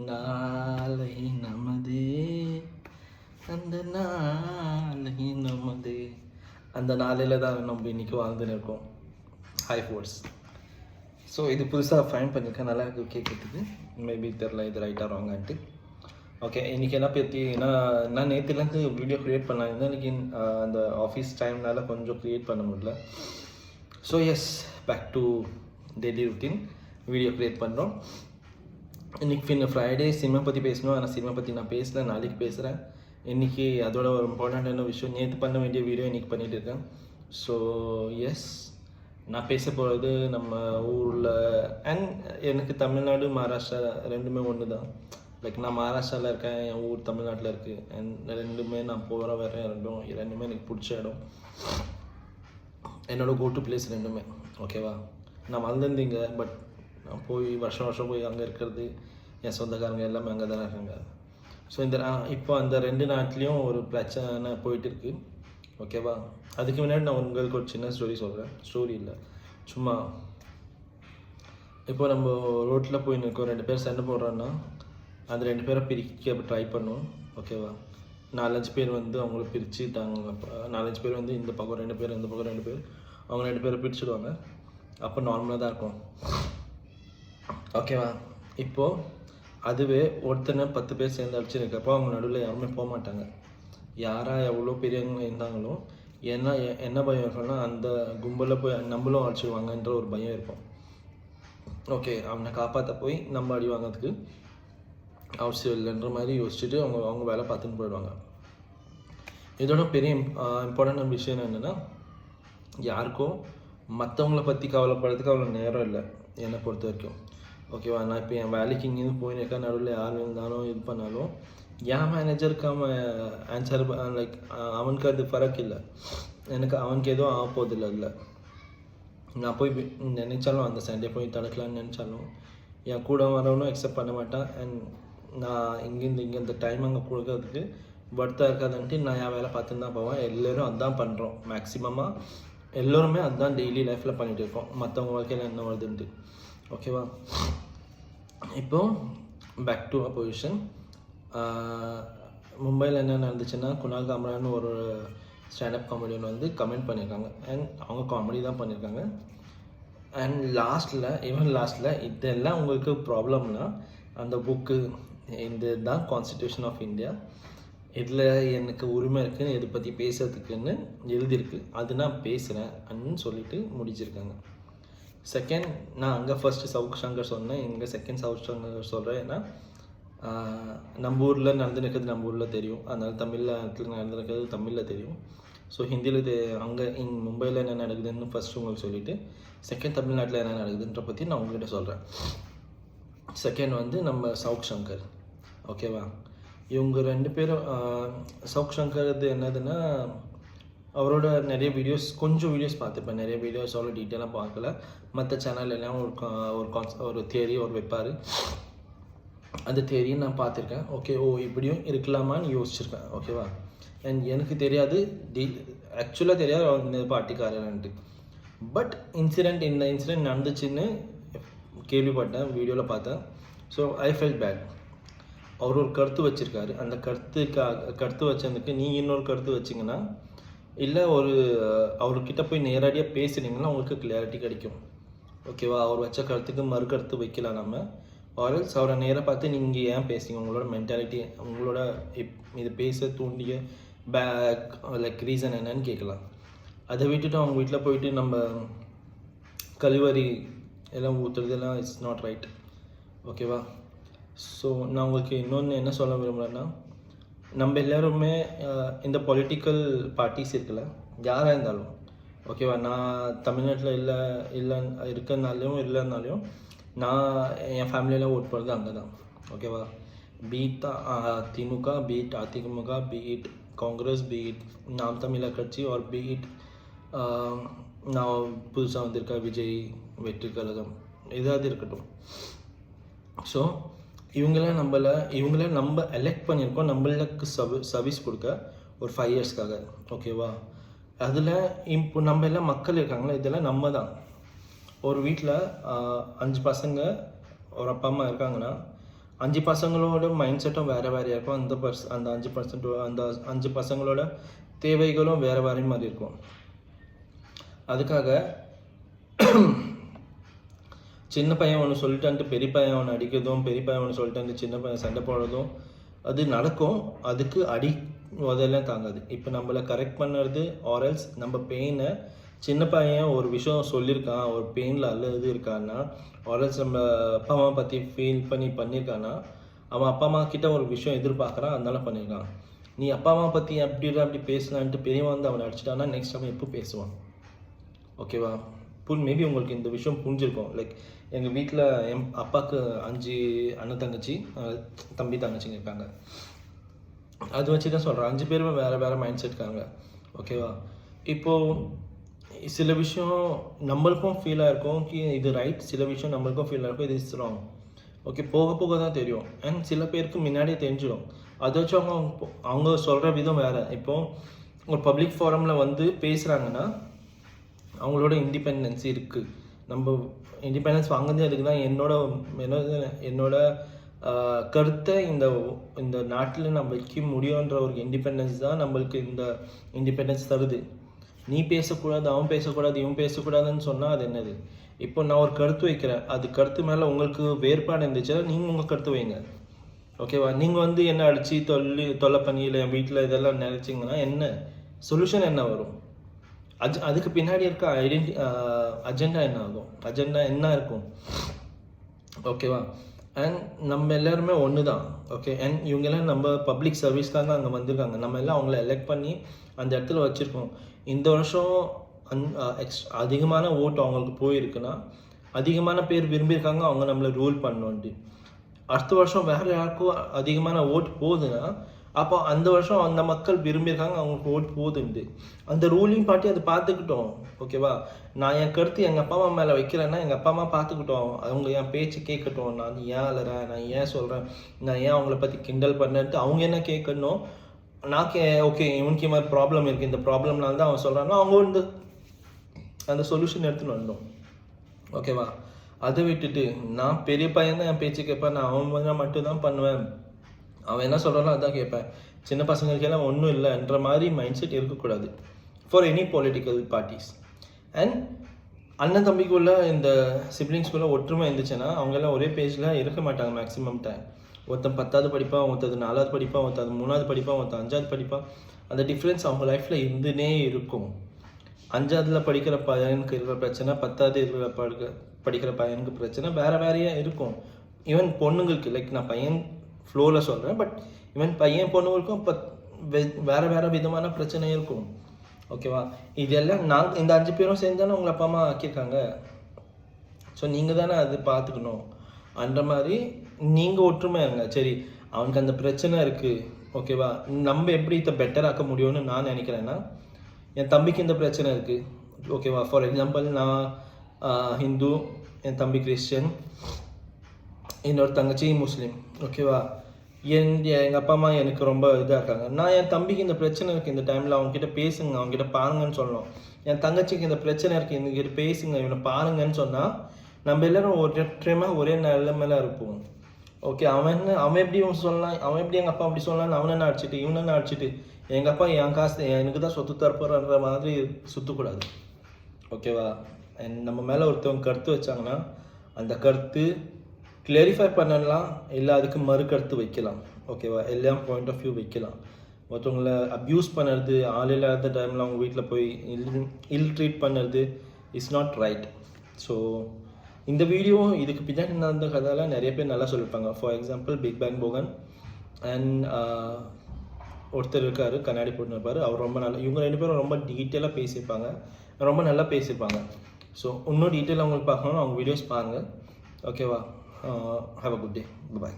நாளை நமதே, அந்த நாளை நமதே, அந்த நாளையில் தான் நம்ம இன்றைக்கி வாழ்ந்துன்னு இருக்கோம். High force. ஸோ இது புதுசாக ஃபைன் பண்ணியிருக்கேன், நல்லா இருக்குது கேட்குறதுக்கு. மேபி தெரில இது ரைட்டாக ராங்கான்ட்டு. ஓகே, இன்றைக்கி என்ன பற்றினா, நான் நேற்றுலேருந்து வீடியோ க்ரியேட் பண்ணாங்க, இன்றைக்கி அந்த ஆஃபீஸ் டைம்னால கொஞ்சம் க்ரியேட் பண்ண முடியல. So yes, back to daily routine video create பண்ணுறோம். இன்றைக்கி ஃப்ரைடே சினிமா பற்றி பேசணும், ஆனால் சினிமா பற்றி நான் பேசல, நாளைக்கு பேசுகிறேன். இன்றைக்கி அதோட ஒரு இம்பார்ட்டண்ட்டான விஷயம், நேற்று பண்ண வேண்டிய வீடியோ இன்றைக்கி பண்ணிகிட்டு இருக்கேன். ஸோ எஸ், நான் பேச போகிறது நம்ம ஊரில் அண்ட் எனக்கு தமிழ்நாடு மகாராஷ்டிரா ரெண்டுமே ஒன்று தான். லைக் நான் மகாராஷ்டிராவில் இருக்கேன், என் ஊர் தமிழ்நாட்டில் இருக்குது. அண்ட் ரெண்டுமே நான் போகிற வரேன், ரெண்டுமே எனக்கு பிடிச்ச இடம், என்னோடய கோ டு பிளேஸ் ரெண்டுமே. ஓகேவா, நான் வந்திருந்தீங்க, பட் நான் போய் வருஷம் போய் அங்கே இருக்கிறது, என் சொந்தக்காரங்க எல்லாமே அங்கே தானே இருக்காங்க. ஸோ இப்போ அந்த 2 நாட்டிலையும் ஒரு பிரச்சனை போயிட்டு இருக்கு. ஓகேவா, அதுக்கு முன்னாடி நான் உங்களுக்கு ஒரு சின்ன ஸ்டோரி சொல்கிறேன். ஸ்டோரி இல்லை, சும்மா இப்போ நம்ம ரோட்டில் போய் நிற்கும், 2 பேர் சண்டை போடுறோன்னா அந்த 2 பேரை பிரிக்க ட்ரை பண்ணுவோம். ஓகேவா, 4-5 பேர் வந்து அவங்கள பிரிச்சுட்டாங்க. 4-5 பேர் வந்து இந்த பக்கம் 2 பேர், இந்த பக்கம் 2 பேர், அவங்க 2 பேரை பிரிச்சுடுவாங்க. அப்போ நார்மலாக தான் இருக்கும். ஓகேவா, இப்போது அதுவே ஒருத்தனை 10 பேர் சேர்ந்து அடிச்சுருக்கப்போ அவங்க நடுவில் யாருமே போக மாட்டாங்க. யாராக எவ்வளோ பெரியவங்க இருந்தாங்களும் என்ன பயம் இருக்குன்னா, அந்த கும்பலில் போய் நம்மளும் அடிச்சுடுவாங்கன்ற ஒரு பயம் இருக்கும். ஓகே, அவனை காப்பாற்ற போய் நம்ம அடி வாங்கிறதுக்கு அவசியம் இல்லைன்ற மாதிரி யோசிச்சுட்டு அவங்க வேலை பார்த்துன்னு போயிடுவாங்க. இதோட பெரிய இம்பார்ட்டண்டான விஷயம் என்னென்னா, யாருக்கும் மற்றவங்கள பற்றி கவலைப்படுறதுக்கு அவ்வளோ நேரம் இல்லை என்னை பொறுத்த வரைக்கும். ஓகேவா, நான் இப்போ என் வேலைக்கு இங்கேருந்து போயிருக்கேன், நடுவில் யார் இருந்தாலும் இது பண்ணாலும் என் மேனேஜருக்கு அவன் ஆன்சர் லைக் அவனுக்கு அது ஃபரக் இல்லை, எனக்கு அவனுக்கு எதுவும் ஆகப்போதில்லை. இல்லை, நான் போய் நினைச்சாலும் அந்த சண்டே போய் தடுக்கலான்னு நினச்சாலும் என் கூட வரவனும் அக்செப்ட் பண்ண மாட்டான். அண்ட் நான் இங்கேருந்து இந்த டைம் அங்கே கொடுக்கறதுக்கு பர்த்தாக இருக்காதுன்ட்டு நான் என் வேலை பார்த்துன்னு தான் போவேன். எல்லோரும் அதுதான் பண்ணுறோம், மேக்ஸிமமாக எல்லோருமே அதுதான் டெய்லி லைஃப்பில் பண்ணிகிட்டு இருக்கோம், மற்றவங்க வாழ்க்கையில் என்ன வருதுன்ட்டு. ஓகேவா, இப்போது பேக் டு அ பொசிஷன். மும்பையில் என்ன நடந்துச்சுன்னா, குணால் காமரான்னு ஒரு ஸ்டாண்டப் காமெடியன் வந்து கமெண்ட் பண்ணியிருக்காங்க. அண்ட் அவங்க காமெடி தான் பண்ணியிருக்காங்க. அண்ட் லாஸ்ட்டில் இதெல்லாம் உங்களுக்கு ப்ராப்ளம்னா, அந்த புக்கு இந்த தான் கான்ஸ்டிடியூஷன் ஆஃப் இந்தியா, இதில் எனக்கு உரிமை இருக்குதுன்னு இதை பற்றி பேசுறதுக்குன்னு எழுதியிருக்கு, அது நான் பேசுகிறேன் அப்படின்னு சொல்லிட்டு முடிச்சிருக்காங்க. செகண்ட், நான் அங்கே ஃபஸ்ட்டு சவுக் சங்கர் சொன்னேன், இங்கே செகண்ட் சவுக் சங்கர் சொல்கிறேன். ஏன்னா நம்ம ஊரில் நடந்துருக்கிறது நம்ம ஊரில் தெரியும், அதனால் தமிழில் நடந்துருக்கிறது தமிழில் தெரியும். ஸோ ஹிந்தியில் அங்கே மும்பையில் என்ன நடக்குதுன்னு ஃபஸ்ட்டு உங்களுக்கு சொல்லிவிட்டு, செகண்ட் தமிழ்நாட்டில் என்ன நடக்குதுன்ற பற்றி நான் உங்கள்கிட்ட சொல்கிறேன். செகண்ட் வந்து நம்ம சவுக் சங்கர். ஓகேவா, இவங்க 2 பேரும் சவுக் சங்கர் இது என்னதுன்னா, அவரோட நிறைய கொஞ்சம் வீடியோஸ் பார்த்துப்பேன், நிறைய வீடியோஸ் அவ்வளோ டீட்டெயிலாக பார்க்கல. மற்ற சேனல் எல்லாம் ஒரு தியரி அவர் வைப்பார், அந்த தியரியை நான் பார்த்துருக்கேன். ஓகே, இப்படியும் இருக்கலாமான்னு யோசிச்சிருக்கேன். ஓகேவா, அண்ட் எனக்கு தெரியாது, ஆக்சுவலாக தெரியாது இந்த பார்ட்டிக்காரன்ட்டு. பட் இந்த இன்சிடெண்ட் நடந்துச்சுன்னு கேள்விப்பட்டேன், வீடியோவில் பார்த்தேன். So I felt bad. அவர் ஒரு கருத்து வச்சுருக்காரு, அந்த கருத்து வச்சதுக்கு நீங்கள் இன்னொரு கருத்து வச்சிங்கன்னா, இல்லை அவர்கிட்ட போய் நேரடியாக பேசுனீங்கன்னா உங்களுக்கு கிளாரிட்டி கிடைக்கும். ஓகேவா, அவர் வச்ச கருத்துக்கு மறு கருத்து வைக்கலாம் நம்ம. ஆர்எல்ஸ் அவரை நேராக பார்த்து நீங்கள் ஏன் பேசுங்க, உங்களோட மென்டாலிட்டி, உங்களோட இது பேச தூண்டிய லைக் ரீசன் என்னன்னு கேட்கலாம். அதை விட்டுட்டு அவங்க வீட்டில் போயிட்டு நம்ம கழிவறை எல்லாம் ஊற்றுறதுலாம் இட்ஸ் நாட் ரைட். ஓகேவா, ஸோ நான் உங்களுக்கு இன்னொன்று என்ன சொல்ல விரும்புகிறேன்னா, நம்ம எல்லோருமே இந்த பொலிட்டிக்கல் பார்ட்டிஸ் இருக்குல்ல, யாராக இருந்தாலும் ஓகேவா, நான் தமிழ்நாட்டில் இல்லை இருக்கிறதுனாலையும் இல்லைனாலையும் நான் என் ஃபேமிலியில் ஓட் பண்ணுறது அங்கே தான். ஓகேவா, beat DMK, beat AIADMK, beat Congress, beat Naam Tamilar கட்சி, ஒரு பீட் நான் புதுசாக வந்திருக்க விஜய் வெற்றி கழகம், ஏதாவது இருக்கட்டும். ஸோ இவங்கள நம்ம எலெக்ட் பண்ணியிருக்கோம் நம்மளுக்கு சர்வீஸ் கொடுக்க ஒரு 5 இயர்ஸ்க்காக. ஓகேவா, அதில் இப்போ நம்ம எல்லாம் மக்கள் இருக்காங்களா, இதெல்லாம் நம்ம தான். ஒரு வீட்டில் 5 பசங்க ஒரு அப்பா அம்மா இருக்காங்கன்னா 5 பசங்களோட மைண்ட் செட்டும் வேறு வேறையாக இருக்கும். அந்த 5 பசங்களோட தேவைகளும் வேறு வேறு மாதிரி இருக்கும். அதுக்காக சின்ன பையன் ஒன்று சொல்லிட்டான்ட்டு பெரிய பையன் ஒன்று அடிக்கிறதும், பெரிய பையன் ஒன்று சொல்லிட்டான்ட்டு சின்ன பையன் சண்டை போடுறதும் அது நடக்கும். அதுக்கு முதல்ல தாங்காது. இப்போ நம்மளை கரெக்ட் பண்ணுறது ஆரல்ஸ் நம்ம பெயினை சின்ன பையன் ஒரு விஷயம் சொல்லியிருக்கான், ஒரு பெயினில் அல்லது இருக்கான்னா, ஆரல்ஸ் நம்ம அப்பா அம்மா பற்றி ஃபீல் பண்ணியிருக்கான்னா, அவன் அப்பா அம்மா கிட்ட ஒரு விஷயம் எதிர்பார்க்குறான், அதனால பண்ணியிருக்கான். நீ அப்பா அம்மா பற்றி அப்படி பேசலான்ட்டு பெரியவன் வந்து அவனை அடிச்சிட்டான்னா நெக்ஸ்ட் அவன் எப்போ பேசுவான்? ஓகேவா? மேபி உங்களுக்கு இந்த விஷயம் புரிஞ்சிருக்கும். லைக் எங்கள் வீட்டில் என் அப்பாவுக்கு 5 அண்ணன் தங்கச்சி, தம்பி தங்கச்சிங்க இருக்காங்க. அது வச்சு தான் சொல்கிறேன், 5 பேருமே வேறு வேறு மைண்ட் செட் இருக்காங்க. ஓகேவா? இப்போது சில விஷயம் நம்மளுக்கும் ஃபீலாக இருக்கும் இது ரைட், சில விஷயம் நம்மளுக்கும் ஃபீலாக இருக்கும் இது இஸ் ராங். ஓகே, போக போக தான் தெரியும். அண்ட் சில பேருக்கு முன்னாடியே தெரிஞ்சிடும். அதை வச்சு அவங்க சொல்கிற விதம் வேறு. இப்போது ஒரு பப்ளிக் ஃபாரமில் வந்து பேசுகிறாங்கன்னா அவங்களோட இண்டிபெண்டன்ஸ் இருக்குது. நம்ம இண்டிபெண்டன்ஸ் வாங்குறது அதுக்கு தான் என்னோட கருத்தை இந்த நாட்டில் நம்ம வைக்க முடியுன்ற ஒரு இண்டிபெண்டன்ஸ் தான் நம்மளுக்கு இந்த இண்டிபெண்டன்ஸ் தருது. நீ பேசக்கூடாது, அவன் பேசக்கூடாது, இவன் பேசக்கூடாதுன்னு சொன்னால் அது என்னது? இப்போ நான் ஒரு கருத்து வைக்கிறேன், அது கருத்து மேலே உங்களுக்கு வேறுபாடு இருந்துச்சுன்னா நீங்கள் உங்கள் கருத்து வைங்க. ஓகேவா? நீங்கள் வந்து என்ன அடித்து தொல்லை பண்ணி இல்லை என் வீட்டில் இதெல்லாம் நினச்சிங்கன்னா என்ன சொல்யூஷன் என்ன வரும்? அதுக்கு பின்னாடி இருக்க அஜெண்டா என்ன ஆகும்? அஜெண்டா என்ன இருக்கும்? ஓகேவா? அண்ட் நம்ம எல்லாருமே ஒன்று தான். ஓகே, அண்ட் இவங்கெல்லாம் நம்ம பப்ளிக் சர்வீஸ்க்காக அங்கே வந்திருக்காங்க. நம்ம எல்லாம் அவங்கள எலெக்ட் பண்ணி அந்த இடத்துல வச்சுருக்கோம். இந்த வருஷம் அதிகமான ஓட்டு அவங்களுக்கு போயிருக்குன்னா அதிகமான பேர் விரும்பியிருக்காங்க அவங்க நம்மளை ரூல் பண்ணோன்ட்டு. அடுத்த வருஷம் வேறு யாருக்கும் அதிகமான ஓட்டு போகுதுன்னா அப்போ அந்த வருஷம் அந்த மக்கள் விரும்பியிருக்காங்க அவங்களுக்கு ஓட்டு போகுதுன்ட்டு. அந்த ரூலிங் பார்ட்டி அதை பார்த்துக்கிட்டோம். ஓகேவா? நான் என் கருத்து எங்கள் அப்பா அம்மா மேலே வைக்கிறேன்னா எங்கள் அப்பா அம்மா பார்த்துக்கிட்டோம், அவங்க என் பேச்சு கேட்கட்டும். நான் ஏன் அலறேன், நான் ஏன் சொல்கிறேன், நான் ஏன் அவங்கள பற்றி கிண்டல் பண்ணேன்ட்டு அவங்க என்ன கேட்கணும். நான் ஓகே இவனுக்கு மாதிரி ப்ராப்ளம் இருக்குது, இந்த ப்ராப்ளம்னால தான் அவன் சொல்கிறான்னா அவங்க வந்து அந்த சொல்யூஷன் எடுத்துன்னு வரணும். ஓகேவா? அதை விட்டுட்டு நான் பெரிய பையன் தான் என் பேச்சு கேட்பேன், நான் அவன் மட்டும்தான் பண்ணுவேன், அவன் என்ன சொல்கிறானோ அதான் கேட்பேன், சின்ன பசங்களுக்கெல்லாம் ஒன்றும் இல்லைன்ற மாதிரி மைண்ட் செட் இருக்கக்கூடாது for any political parties. And அண்ணன் தம்பிக்குள்ளே இந்த சிப்ளிங்ஸ்குள்ளே ஒற்றுமை இருந்துச்சுன்னா அவங்கெல்லாம் ஒரே பேஜில் இருக்க மாட்டாங்க மேக்ஸிமம் டைம். ஒருத்தன் 10வது படிப்பான், ஒருத்தது 4வது படிப்பான், ஒருத்தது 3வது படிப்பான், ஒருத்தன் 5வது படிப்பான். அந்த டிஃப்ரென்ஸ் அவங்க லைஃப்பில் இருந்துனே இருக்கும். 5வதுல படிக்கிற பையனுக்கு இருக்கிற பிரச்சனை 10வது படிக்கிற பையனுக்கு பிரச்சனை வேறு வேறையாக இருக்கும். ஈவன் பொண்ணுங்களுக்கு, லைக் நான் பையன் ஃப்ளோவில் சொல்கிறேன், பட் ஈவன் பையன் பொண்ணுங்களுக்கும் வேறு விதமான பிரச்சனை இருக்கும். ஓகேவா? இதெல்லாம் இந்த 5 பேரும் சேர்ந்து தானே உங்களை அப்பா அம்மா ஆக்கியிருக்காங்க. ஸோ நீங்கள் தானே அது பார்த்துக்கணும். அந்த மாதிரி நீங்கள் ஒற்றுமை இருங்க. சரி, அவனுக்கு அந்த பிரச்சனை இருக்குது, ஓகேவா, நம்ம எப்படி இதை பெட்டர் ஆக்க முடியும்னு நான் நினைக்கிறேன்னா, என் தம்பிக்கு இந்த பிரச்சனை இருக்குது, ஓகேவா. ஃபார் எக்ஸாம்பிள் நான் ஹிந்து, என் தம்பி கிறிஸ்டியன், என்னோட தங்கச்சி முஸ்லீம். ஓகேவா? எங்கள் அப்பா அம்மா எனக்கு ரொம்ப இதாக இருக்காங்க. நான் என் தம்பிக்கு இந்த பிரச்சனை இருக்குது, இந்த டைமில் அவங்ககிட்ட பேசுங்க, அவங்ககிட்ட பாருங்கன்னு சொல்லணும். என் தங்கச்சிக்கு இந்த பிரச்சனை இருக்குது, இவங்ககிட்ட பேசுங்க, இவனை பாருங்கன்னு சொன்னால் நம்ம எல்லோரும் ஒரே நிலைமையில இருப்போம். ஓகே, அவன் எப்படி சொல்லலாம், அவன் எப்படி எங்கள் அப்பா அப்படி சொல்லலாம்னு அவனை என்ன அடிச்சுட்டு இவனை என்ன அடிச்சுட்டு எங்கள் அப்பா என் காசு எனக்கு தான் சொத்து தரப்போறன்ற மாதிரி சுற்றக்கூடாது. ஓகேவா? நம்ம மேலே ஒருத்தவங்க கருத்து வச்சாங்கன்னா அந்த கருத்து கிளாரிஃபை பண்ணலாம், இல்லை அதுக்கு மறு கருத்து வைக்கலாம். ஓகேவா? எல்லாம் பாயிண்ட் ஆஃப் வியூ வைக்கலாம். ஒருத்தவங்களை அப்யூஸ் பண்ணுறது, ஆள் இல்லாத டைமில் அவங்க வீட்டில் போய் இல் ட்ரீட் பண்ணுறது இஸ் நாட் ரைட். ஸோ இந்த வீடியோ இதுக்கு பின்னாடி நடந்த கதையெல்லாம் நிறைய பேர் நல்லா சொல்லியிருப்பாங்க. For example big bang Bogan and ஒருத்தர் இருக்கார், கண்ணாடி போட்டுன்னு இருப்பார், அவர் ரொம்ப நல்லா, இவங்க 2 பேரும் ரொம்ப டீட்டெயிலாக பேசியிருப்பாங்க, ரொம்ப நல்லா பேசியிருப்பாங்க. ஸோ இன்னும் டீட்டெயிலாக அவங்களுக்கு பார்க்கணும்னு அவங்க வீடியோஸ் பாருங்கள். ஓகேவா? Have a good day. Bye-bye.